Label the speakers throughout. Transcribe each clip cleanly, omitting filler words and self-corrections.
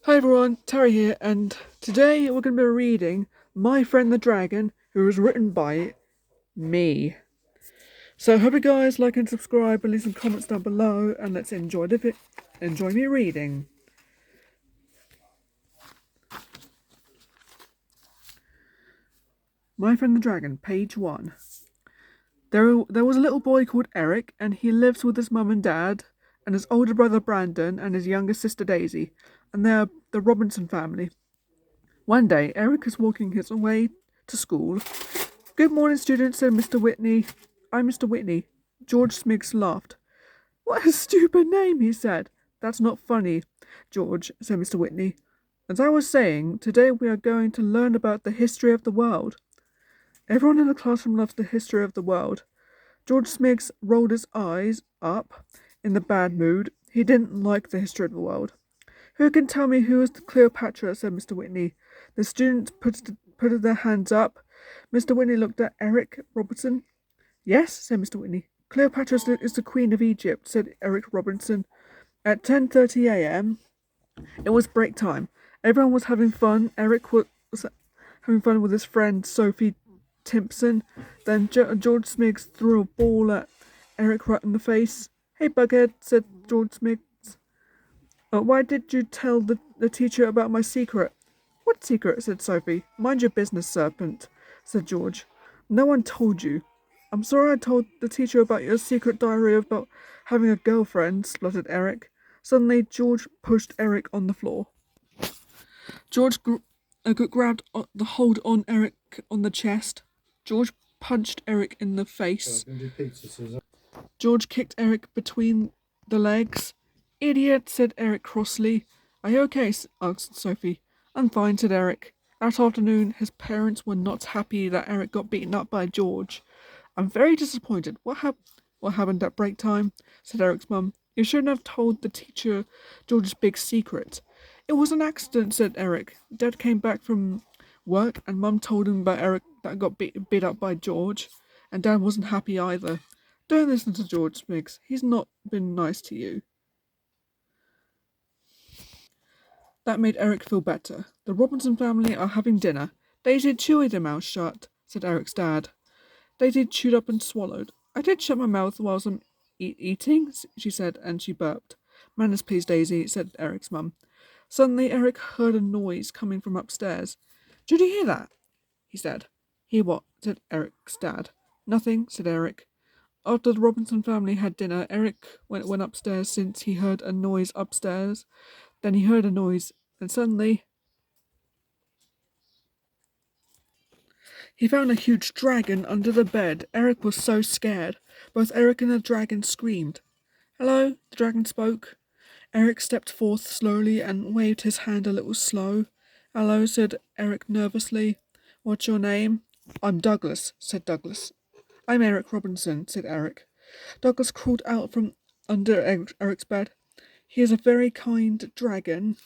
Speaker 1: Hi everyone, Terry here, and today we're going to be reading My Friend the Dragon, who was written by me. So hope you guys like and subscribe and leave some comments down below, and let's enjoy me reading. My Friend the Dragon, page 1. There was a little boy called Eric, and he lives with his mum and dad, and his older brother Brandon, and his younger sister Daisy, and they are the Robinson family. One day, Eric is walking his way to school. "Good morning, students," said Mr. Whitney. "I'm Mr. Whitney." George Smiggs laughed. "What a stupid name," he said. "That's not funny, George," said Mr. Whitney. "As I was saying, today we are going to learn about the history of the world." Everyone in the classroom loves the history of the world. George Smiggs rolled his eyes up in the bad mood. He didn't like the history of the world. "Who can tell me who is Cleopatra?" said Mr. Whitney. The students put their hands up. Mr. Whitney looked at Eric Robinson. "Yes," said Mr. Whitney. "Cleopatra is the Queen of Egypt," said Eric Robinson. At 10:30 a.m., it was break time. Everyone was having fun. Eric was having fun with his friend Sophie Timpson. Then George Smiggs threw a ball at Eric right in the face. "Hey, Bughead," said George Smiggs. "Why did you tell the teacher about my secret?" "What secret?" said Sophie. "Mind your business, Serpent," said George. "No one told you." "I'm sorry I told the teacher about your secret diary about having a girlfriend," spluttered Eric. Suddenly, George pushed Eric on the floor. George grabbed the hold on Eric on the chest. George punched Eric in the face. George kicked Eric between the legs. "Idiot," said Eric crossly. "Are you okay?" asked Sophie. "I'm fine," said Eric. That afternoon, his parents were not happy that Eric got beaten up by George. "I'm very disappointed. What happened at break time?" said Eric's mum. "You shouldn't have told the teacher George's big secret." "It was an accident," said Eric. "Dad came back from work and Mum told him about Eric that got beat up by George, and Dad wasn't happy either." "Don't listen to George Smiggs. He's not been nice to you." That made Eric feel better. "The Robinson family are having dinner." "Daisy, chew your mouth shut," said Eric's dad. Daisy chewed up and swallowed. "I did shut my mouth whilst I'm eating," she said, and she burped. "Manners, please, Daisy," said Eric's mum. Suddenly, Eric heard a noise coming from upstairs. "Did you hear that?" he said. "Hear what?" said Eric's dad. "Nothing," said Eric. After the Robinson family had dinner, Eric went upstairs since he heard a noise upstairs. Then he heard a noise, and suddenly he found a huge dragon under the bed. Eric was so scared. Both Eric and the dragon screamed. "Hello," the dragon spoke. Eric stepped forth slowly and waved his hand a little slow. "Hello," said Eric nervously. "What's your name?" "I'm Douglas," said Douglas. "I'm Eric Robinson," said Eric. Douglas crawled out from under Eric's bed. "He is a very kind dragon."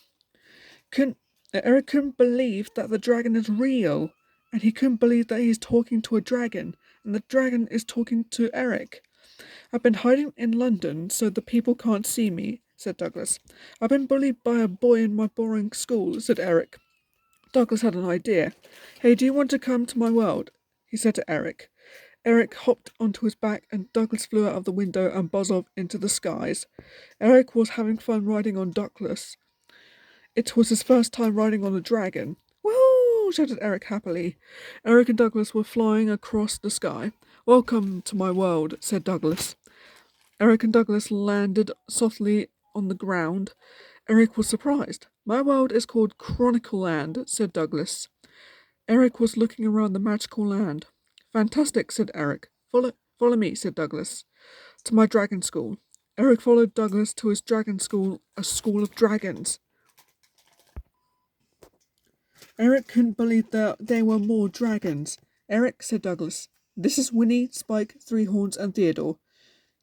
Speaker 1: Eric couldn't believe that the dragon is real, and he couldn't believe that he's talking to a dragon, and the dragon is talking to Eric. "I've been hiding in London so the people can't see me," said Douglas. "I've been bullied by a boy in my boring school," said Eric. Douglas had an idea. "Hey, do you want to come to my world?" he said to Eric. Eric hopped onto his back and Douglas flew out of the window and buzzed off into the skies. Eric was having fun riding on Douglas. It was his first time riding on a dragon. "Woo!" shouted Eric happily. Eric and Douglas were flying across the sky. "Welcome to my world," said Douglas. Eric and Douglas landed softly on the ground. Eric was surprised. "My world is called Chronicle Land," said Douglas. Eric was looking around the magical land. "Fantastic," said Eric. Follow me," said Douglas. "To my dragon school." Eric followed Douglas to his dragon school, a school of dragons. Eric couldn't believe that there were more dragons. "Eric," said Douglas, "this is Winnie, Spike, Three Horns, and Theodore."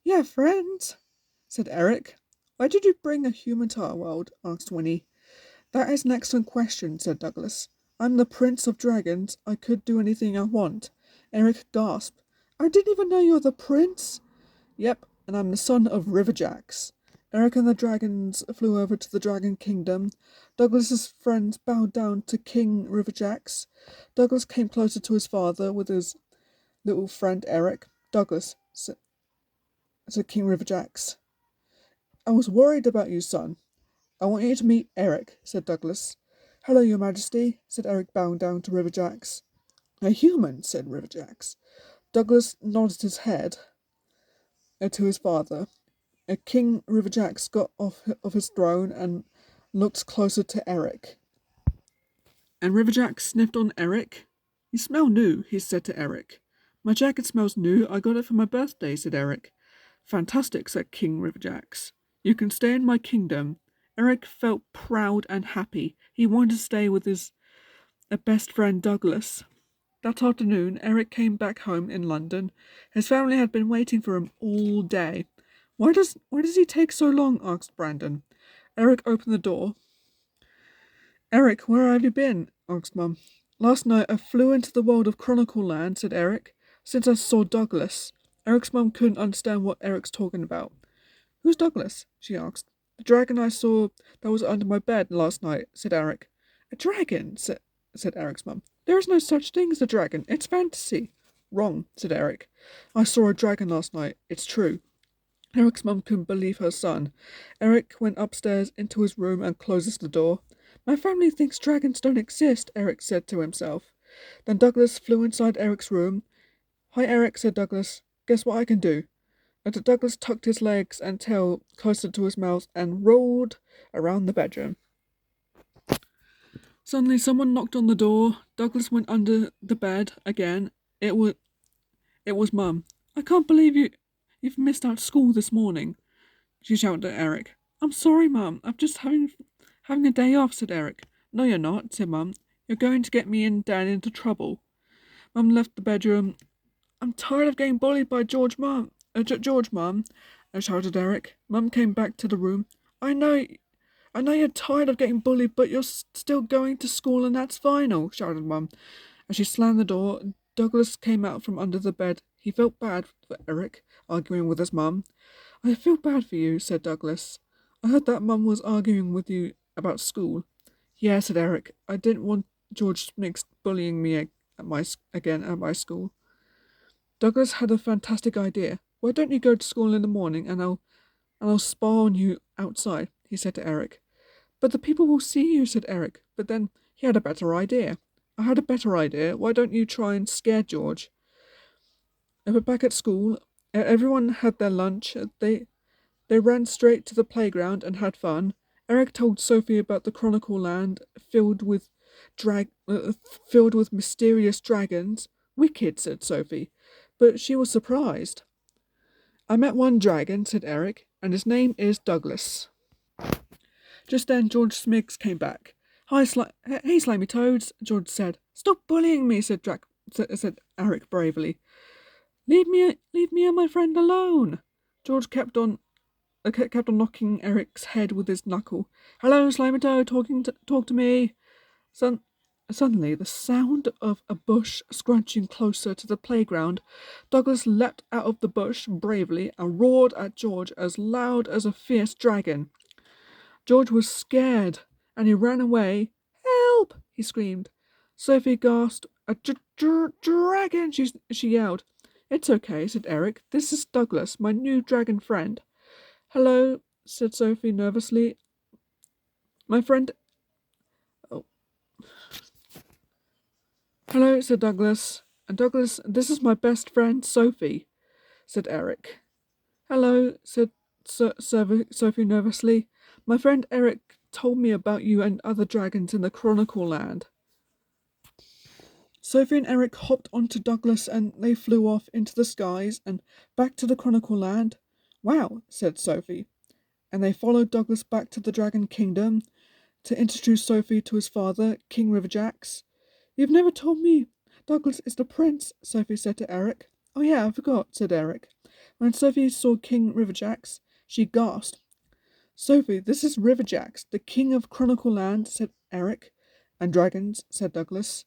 Speaker 1: "You have friends?" said Eric. "Why did you bring a human to our world?" asked Winnie. "That is an excellent question," said Douglas. "I'm the Prince of Dragons. I could do anything I want." Eric gasped. "I didn't even know you're the prince." "Yep, and I'm the son of Riverjacks." Eric and the dragons flew over to the Dragon Kingdom. Douglas's friends bowed down to King Riverjax. Douglas came closer to his father with his little friend Eric. Douglas, said King Riverjax, I was worried about you, son. I want you to meet Eric, said Douglas. Hello, Your Majesty, said Eric, bowing down to Riverjax. A human, said Riverjax. Douglas nodded his head to his father. King Riverjax got off of his throne and looked closer to Eric. And Riverjax sniffed on Eric. You smell new, he said to Eric. My jacket smells new. I got it for my birthday, said Eric. Fantastic, said King Riverjax. You can stay in my kingdom. Eric felt proud and happy. He wanted to stay with his best friend Douglas. That afternoon, Eric came back home in London. His family had been waiting for him all day. Why does he take so long? Asked Brandon. Eric opened the door. Eric, where have you been? Asked Mum. Last night I flew into the world of Chronicle Land, said Eric, since I saw Douglas. Eric's mum couldn't understand what Eric's talking about. Who's Douglas? She asked. The dragon I saw that was under my bed last night, said Eric. A dragon? said Eric's mum. There is no such thing as a dragon. It's fantasy. Wrong, said Eric. I saw a dragon last night. It's true. Eric's mum couldn't believe her son. Eric went upstairs into his room and closes the door. My family thinks dragons don't exist, Eric said to himself. Then Douglas flew inside Eric's room. Hi, Eric, said Douglas. Guess what I can do? And Douglas tucked his legs and tail closer to his mouth and rolled around the bedroom. Suddenly someone knocked on the door. Douglas went under the bed again. It was Mum. I can't believe you've missed out school this morning, she shouted at Eric. I'm sorry, Mum. I'm just having a day off, said Eric. No, you're not, said Mum. You're going to get me and Dad into trouble. Mum left the bedroom. I'm tired of getting bullied by George, Mum, shouted Eric. Mum came back to the room. I know you're tired of getting bullied, but you're still going to school and that's final, shouted Mum. As she slammed the door, Douglas came out from under the bed. He felt bad for Eric, arguing with his mum. I feel bad for you, said Douglas. I heard that Mum was arguing with you about school. Yeah, said Eric. I didn't want George Smiggs bullying me again at my school. Douglas had a fantastic idea. Why don't you go to school in the morning and I'll spy on you outside, he said to Eric. But the people will see you, said Eric. But then he had a better idea. I had a better idea. Why don't you try and scare George? But back at school, everyone had their lunch. They ran straight to the playground and had fun. Eric told Sophie about the Chronicle Land filled with mysterious dragons. Wicked, said Sophie, but she was surprised. I met one dragon, said Eric, and his name is Douglas. Just then George Smiggs came back. Hey, Slimy Toads, George said. Stop bullying me, said Eric bravely. Leave me and my friend alone. George kept on knocking Eric's head with his knuckle. Hello, Slimy Toad, talk to me. Suddenly, the sound of a bush scrunching closer to the playground. Douglas leapt out of the bush bravely and roared at George as loud as a fierce dragon. George was scared, and he ran away. Help! He screamed. Sophie gasped. A dragon! She yelled. It's okay, said Eric. This is Douglas, my new dragon friend. Hello, said Sophie nervously. My friend... Oh. Hello, said Douglas. And Douglas, this is my best friend, Sophie, said Eric. Hello, said Sophie nervously. My friend Eric told me about you and other dragons in the Chronicle Land. Sophie and Eric hopped onto Douglas and they flew off into the skies and back to the Chronicle Land. Wow, said Sophie. And they followed Douglas back to the Dragon Kingdom to introduce Sophie to his father, King Riverjax. You've never told me Douglas is the prince, Sophie said to Eric. Oh yeah, I forgot, said Eric. When Sophie saw King Riverjax, she gasped. Sophie, this is Riverjax, the king of Chronicle Land, said Eric. And dragons, said Douglas.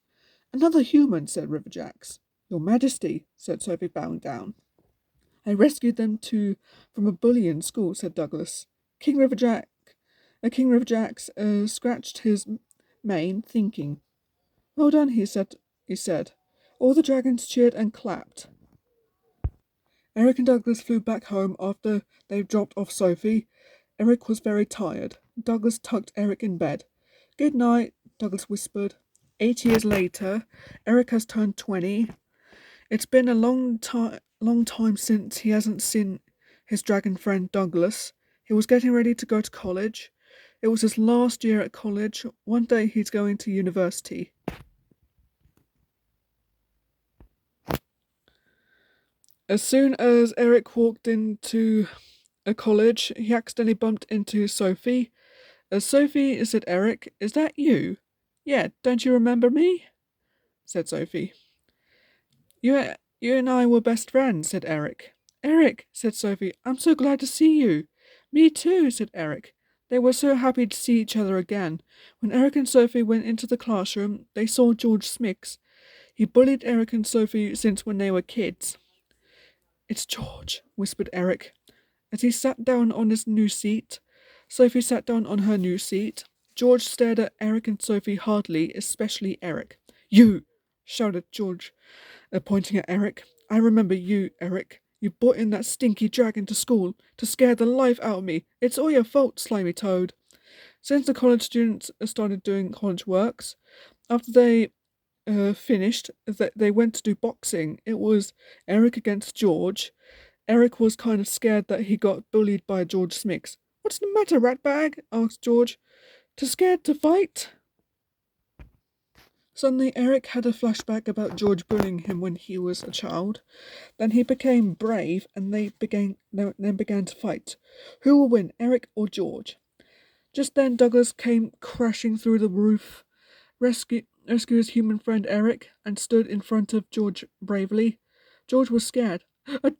Speaker 1: Another human, said Riverjax. Your Majesty, said Sophie, bowing down. I rescued them from a bully in school, said Douglas. King Riverjack, King Riverjack scratched his mane, thinking. "Well done," he said. All the dragons cheered and clapped. Eric and Douglas flew back home after they dropped off Sophie. Eric was very tired. Douglas tucked Eric in bed. "Good night," Douglas whispered. 8 years later, Eric has turned 20. It's been a long time since he hasn't seen his dragon friend Douglas. He was getting ready to go to college. It was his last year at college. One day he's going to university. As soon as Eric walked into a college, he accidentally bumped into Sophie. "Sophie," said Eric, "is that you?" "Yeah, don't you remember me?" said Sophie. You and I were best friends," said Eric. "Eric," said Sophie, "I'm so glad to see you." "Me too," said Eric. They were so happy to see each other again. When Eric and Sophie went into the classroom, they saw George Smix. He bullied Eric and Sophie since when they were kids. "It's George," whispered Eric. As he sat down on his new seat, Sophie sat down on her new seat. George stared at Eric and Sophie hardly, especially Eric. "You!" shouted George, pointing at Eric. "I remember you, Eric. You brought in that stinky dragon to school to scare the life out of me. It's all your fault, slimy toad." Since the college students started doing college works, after they finished, they went to do boxing. It was Eric against George. Eric was kind of scared that he got bullied by George Smix. "What's the matter, ratbag?" asked George. "Too scared to fight?" Suddenly, Eric had a flashback about George bullying him when he was a child. Then he became brave, and they began to fight. Who will win, Eric or George? Just then, Douglas came crashing through the roof, rescue his human friend Eric, and stood in front of George bravely. George was scared. "A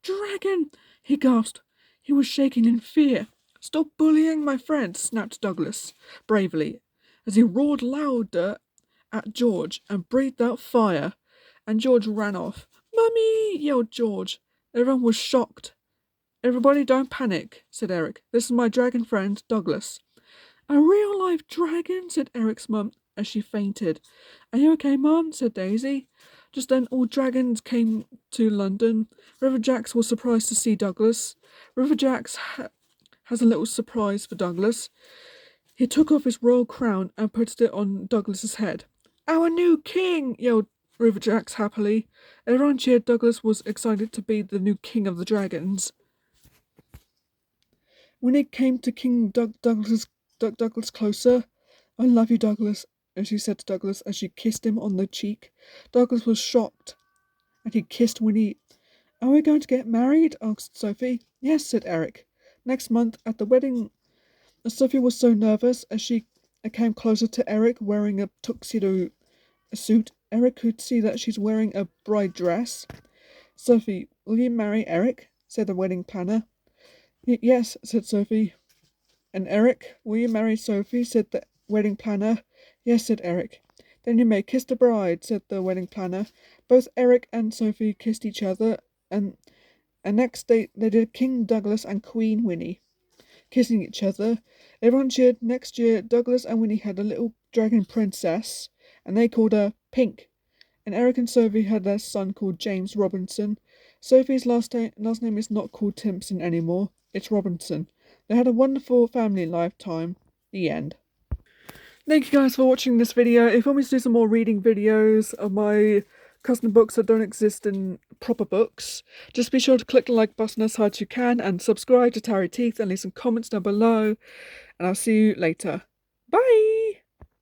Speaker 1: dragon!" he gasped. He was shaking in fear. "Stop bullying my friend," snapped Douglas bravely, as he roared louder at George and breathed out fire, and George ran off. "Mummy!" yelled George. Everyone was shocked. "Everybody don't panic," said Eric. "This is my dragon friend, Douglas." "A real-life dragon?" said Eric's mum as she fainted. "Are you okay, Mum?" said Daisy. Just then all dragons came to London. Riverjack was surprised to see Douglas. Riverjack has a little surprise for Douglas. He took off his royal crown and put it on Douglas's head. "Our new king!" yelled Riverjack happily. Everyone cheered. Douglas was excited to be the new king of the dragons. When it came to King Douglas closer, "I love you, Douglas," as she said to Douglas as she kissed him on the cheek. Douglas was shocked, and he kissed Winnie. "Are we going to get married?" asked Sophie. "Yes," said Eric. Next month at the wedding. Sophie was so nervous as she came closer to Eric wearing a tuxedo suit. Eric could see that she's wearing a bride dress. "Sophie, will you marry Eric?" said the wedding planner. "Yes," said Sophie. "And Eric, will you marry Sophie?" said the wedding planner. "Yes," said Eric. "Then you may kiss the bride," said the wedding planner. Both Eric and Sophie kissed each other, and next they did King Douglas and Queen Winnie kissing each other. Everyone cheered. Next year, Douglas and Winnie had a little dragon princess, and they called her Pink. And Eric and Sophie had their son called James Robinson. Sophie's last name is not called Timpson anymore. It's Robinson. They had a wonderful family lifetime. The end. Thank you guys for watching this video. If you want me to do some more reading videos of my custom books that don't exist in proper books, just be sure to click the like button as hard as you can and subscribe to Tarry Teeth and leave some comments down below. And I'll see you later. Bye!